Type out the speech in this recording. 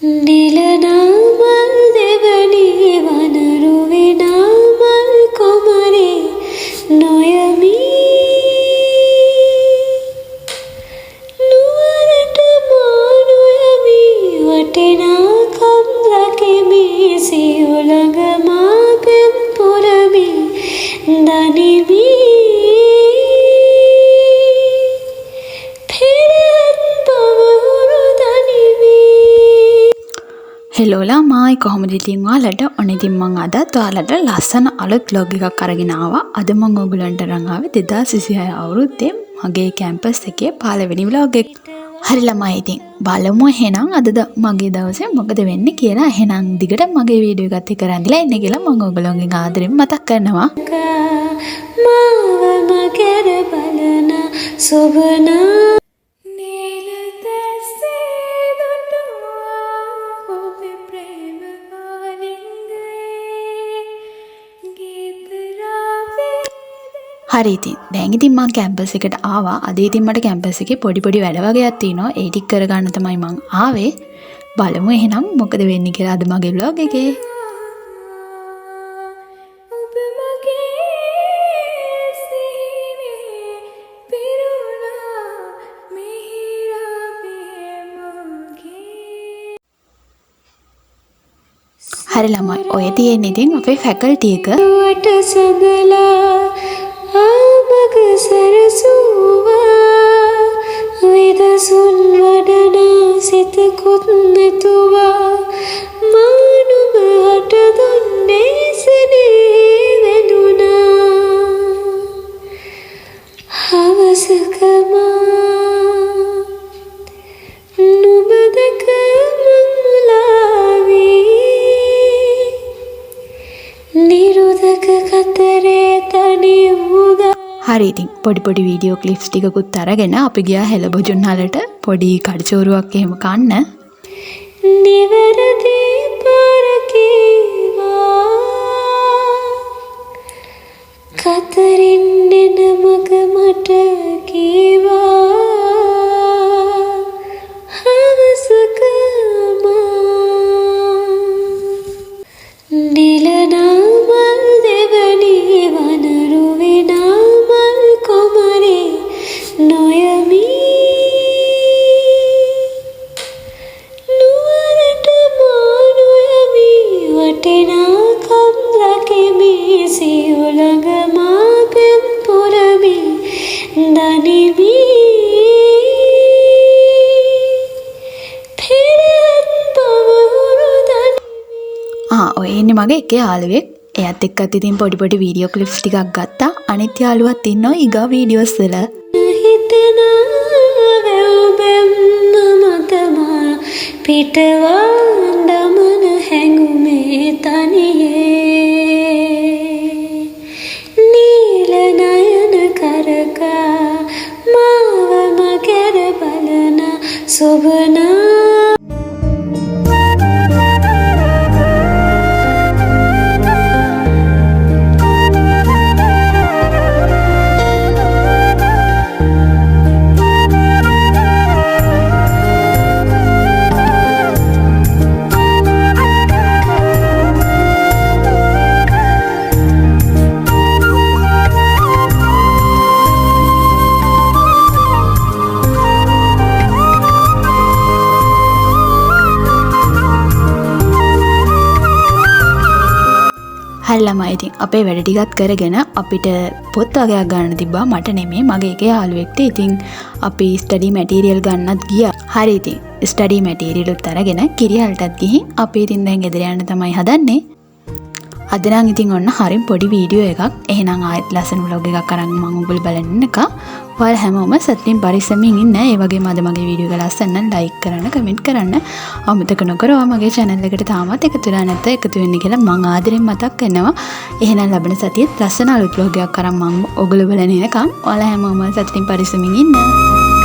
නිලනාමල් දෙවනි වනරුවෙනාමල් කොමරේ නොයමි නුවරට මානොයමි වටිනාකම් රකිමි සියුලඟ මාපෙම් පුරමි දනිමි හෙලෝලා මායි කොහොමද ඉතින් ඔයාලට ඔන්න ඉතින් මම අදත් ඔයාලට ලස්සන අලුත් vlog එකක් අරගෙන ආවා. අද මම ඔයගලන්ට අරන් ආවේ 2026 අවුරුද්දේ මගේ කැම්පස් එකේ 15 වෙනි vlog එක. හරි ළමයි ඉතින් බලමු එහෙනම් අද මගේ දවසේ මොකද වෙන්නේ කියලා. එහෙනම් දිගට මගේ වීඩියෝ එකත් එක්ක රැඳිලා ඉන්න කියලා මම ඔයගලන්ගෙන් ආදරෙන් මතක් කරනවා. මාව මකර බලන සොබනා හරි ඉතින් දැන් ඉතින් මම කැම්පස් එකට ආවා. අද ඉතින් මට කැම්පස් එකේ පොඩි වැඩ වගේක් තියෙනවා. ඒ ටික කරගන්න තමයි මම ආවේ. බලමු එහෙනම් මොකද වෙන්නේ කියලා අද මගේ vlog එකේ. හරි ළමයි ඔය තියෙන්නේ ඉතින් අපේ ෆැකල්ටි එක. ආමග සරසුවා විදසුන් වඩනා සිතකුත් නැතුවා මානුම හට දුන්නේ සනේ වෙනුණා හවසකමා නුඹ දැක මංමුලාවී නිරුදක කතරේ තනි වූදා. හරි ඉතින් පොඩි වීඩියෝ ක්ලිප්ස් ටිකකුත් අරගෙන අපි ගියා හෙළබොජුන් හලට පොඩි කඩචෝරුවක් එහෙම කන්න. නිවැරදි පාරකීවා කතරින් එන මග මට කීවා හවසකමා නිලනාමල් දෙවනි වනරුවෙනාමල් කොමරේ නොයමි නුවරට මානොයමි වටිනාකම් රකිමි සියුලඟ මාපෙම් පුරමි දනිමි ඔය ඉන්නේ මගේ එක යාළුවෙක්. එයාත් එක්කත් ඉතින් පොඩි වීඩියෝ ක්ලිප්ස් ටිකක් ගත්තා. අනිත් යාළුවත් ඉන්නවා ඊගා වීඩියෝස් වල. පිටවා දමන හැඟුමේ තනියේ නීල නයන කරකා මාව මකර බලන සොබනා. හරි ළමයි ඉතින් අපේ වැඩ ටිකත් කරගෙන අපිට පොත් වගේක් ගන්න තිබ්බා. මට නෙමෙයි මගේ එක යාළුවෙක්ට. ඉතින් අපි ස්ටඩි මැටීරියල් ගන්නත් ගියා. හරි ඉතින් ස්ටඩි මැටීරියල් උත් අරගෙන කිරියල්ටත් ගිහින් අපි ඉතින් දැන් ගෙදර යන්න තමයි හදන්නේ. අද නම් ඉතින් ඔන්න හරිම පොඩි වීඩියෝ එකක්. එහෙනම් ආයෙත් ලස්සන vlog එකක් අරන් මම ඔයගොල්ලෝ බලන්න එනකම් ඔයාලා හැමෝම සතුටින් පරිස්සමින් ඉන්න. ඒ වගේම අද මගේ වීඩියෝ එක ලස්සන නම් ලයික් කරන්න, කමෙන්ට් කරන්න අමතක නොකර මගේ channel එකට තාමත් එකතු වෙලා නැත්නම් එකතු වෙන්න කියලා මම ආදරෙන් මතක් කරනවා. එහෙනම් ලබන සතියේ ලස්සන අලුත් vlog එකක් අරන් මම ඔයගොල්ලෝ බලන්න එනකම් ඔයාලා හැමෝම සතුටින් පරිස්සමින් ඉන්න.